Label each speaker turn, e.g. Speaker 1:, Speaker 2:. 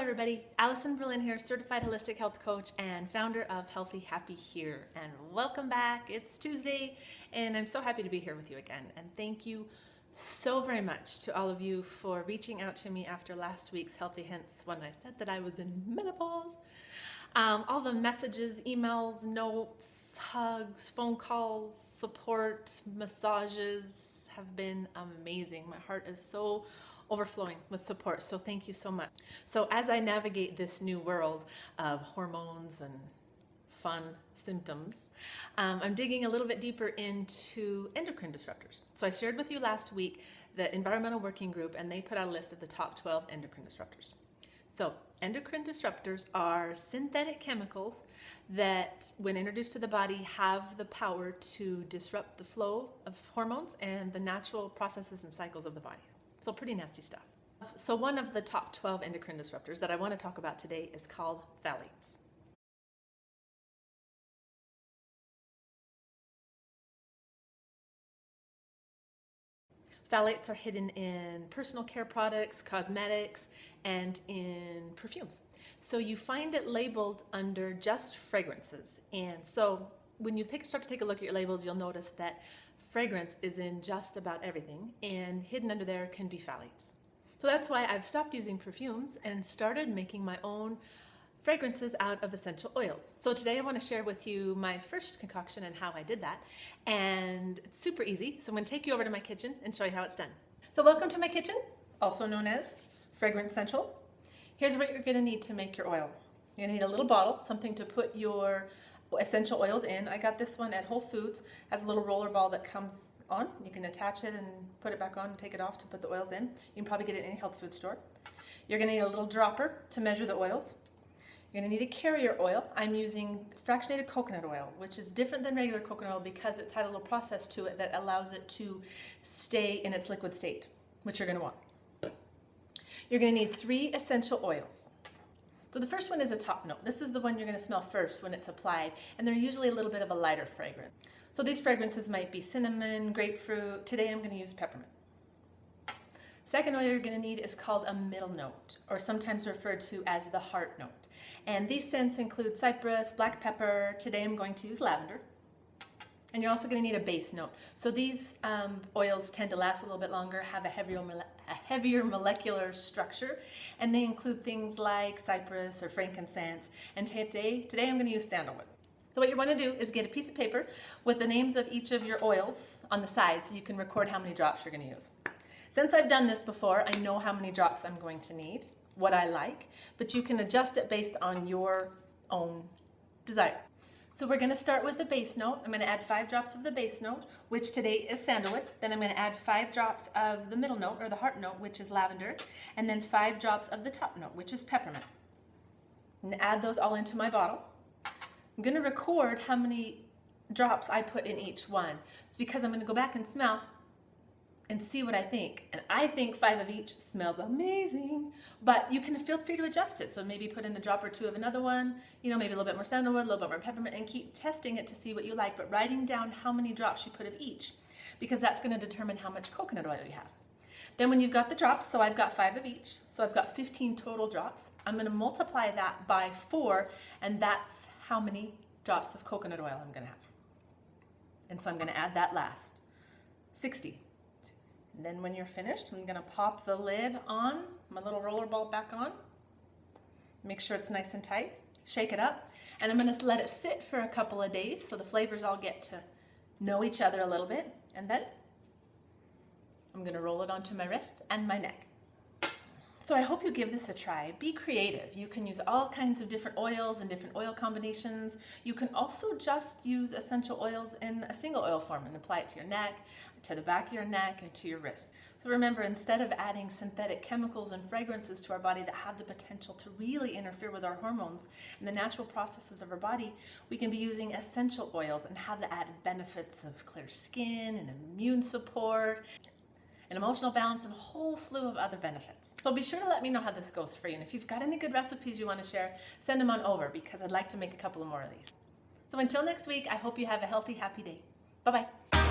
Speaker 1: everybody, Allison Berlin here, certified holistic health coach and founder of Healthy Happy Here, and welcome back. It's Tuesday and I'm so happy to be here with you again, and thank you so very much to all of you for reaching out to me after last week's Healthy Hints when I said that I was in menopause. All the messages, emails, notes, hugs, phone calls, support, massages have been amazing. My heart is so overflowing with support, so thank you so much. So as I navigate this new world of hormones and fun symptoms, I'm digging a little bit deeper into endocrine disruptors. So I shared with you last week the Environmental Working Group, and they put out a list of the top 12 endocrine disruptors. So endocrine disruptors are synthetic chemicals that, when introduced to the body, have the power to disrupt the flow of hormones and the natural processes and cycles of the body. So pretty nasty stuff. So one of the top 12 endocrine disruptors that I want to talk about today is called phthalates. Phthalates are hidden in personal care products, cosmetics, and in perfumes. So you find it labeled under just fragrances. And so when you start to take a look at your labels, you'll notice that fragrance is in just about everything, and hidden under there can be phthalates. So that's why I've stopped using perfumes and started making my own fragrances out of essential oils. So today I want to share with you my first concoction and how I did that. And it's super easy. So I'm going to take you over to my kitchen and show you how it's done. So welcome to my kitchen, also known as Fragrance Central. Here's what you're going to need to make your oil. You're going to need a little bottle, something to put your essential oils in. I got this one at Whole Foods. It has a little roller ball that comes on. You can attach it and put it back on and take it off to put the oils in. You can probably get it in any health food store. You're going to need a little dropper to measure the oils. You're going to need a carrier oil. I'm using fractionated coconut oil, which is different than regular coconut oil because it's had a little process to it that allows it to stay in its liquid state, which you're going to want. You're going to need 3 essential oils. So the first one is a top note. This is the one you're going to smell first when it's applied, and they're usually a little bit of a lighter fragrance. So these fragrances might be cinnamon, grapefruit. Today I'm going to use peppermint. Second oil you're going to need is called a middle note, or sometimes referred to as the heart note. And these scents include cypress, black pepper. Today I'm going to use lavender. And you're also going to need a base note. So these oils tend to last a little bit longer, have a heavier molecular structure, and they include things like cypress or frankincense. And today I'm going to use sandalwood. So what you want to do is get a piece of paper with the names of each of your oils on the side so you can record how many drops you're going to use. Since I've done this before, I know how many drops I'm going to need, what I like, but you can adjust it based on your own desire. So we're going to start with the base note. I'm going to add 5 drops of the base note, which today is sandalwood. Then I'm going to add 5 drops of the middle note, or the heart note, which is lavender, and then 5 drops of the top note, which is peppermint. And add those all into my bottle. I'm going to record how many drops I put in each one, because I'm going to go back and smell and see what I think. And I think 5 of each smells amazing, but you can feel free to adjust it. So maybe put in a drop or 2 of another one, maybe a little bit more sandalwood, a little bit more peppermint, and keep testing it to see what you like, but writing down how many drops you put of each, because that's going to determine how much coconut oil you have. Then when you've got the drops, so I've got 5 of each, so I've got 15 total drops. I'm going to multiply that by 4, and that's how many drops of coconut oil I'm going to have. And so I'm going to add that last, 60. And then when you're finished, I'm going to pop the lid on, my little roller ball back on. Make sure it's nice and tight. Shake it up. And I'm going to let it sit for a couple of days so the flavors all get to know each other a little bit. And then I'm going to roll it onto my wrist and my neck. So I hope you give this a try. Be creative. You can use all kinds of different oils and different oil combinations. You can also just use essential oils in a single oil form and apply it to your neck, to the back of your neck, and to your wrists. So remember, instead of adding synthetic chemicals and fragrances to our body that have the potential to really interfere with our hormones and the natural processes of our body, we can be using essential oils and have the added benefits of clear skin and immune support, and emotional balance, and a whole slew of other benefits. So be sure to let me know how this goes for you. And if you've got any good recipes you want to share, send them on over, because I'd like to make a couple of more of these. So until next week, I hope you have a healthy, happy day. Bye-bye.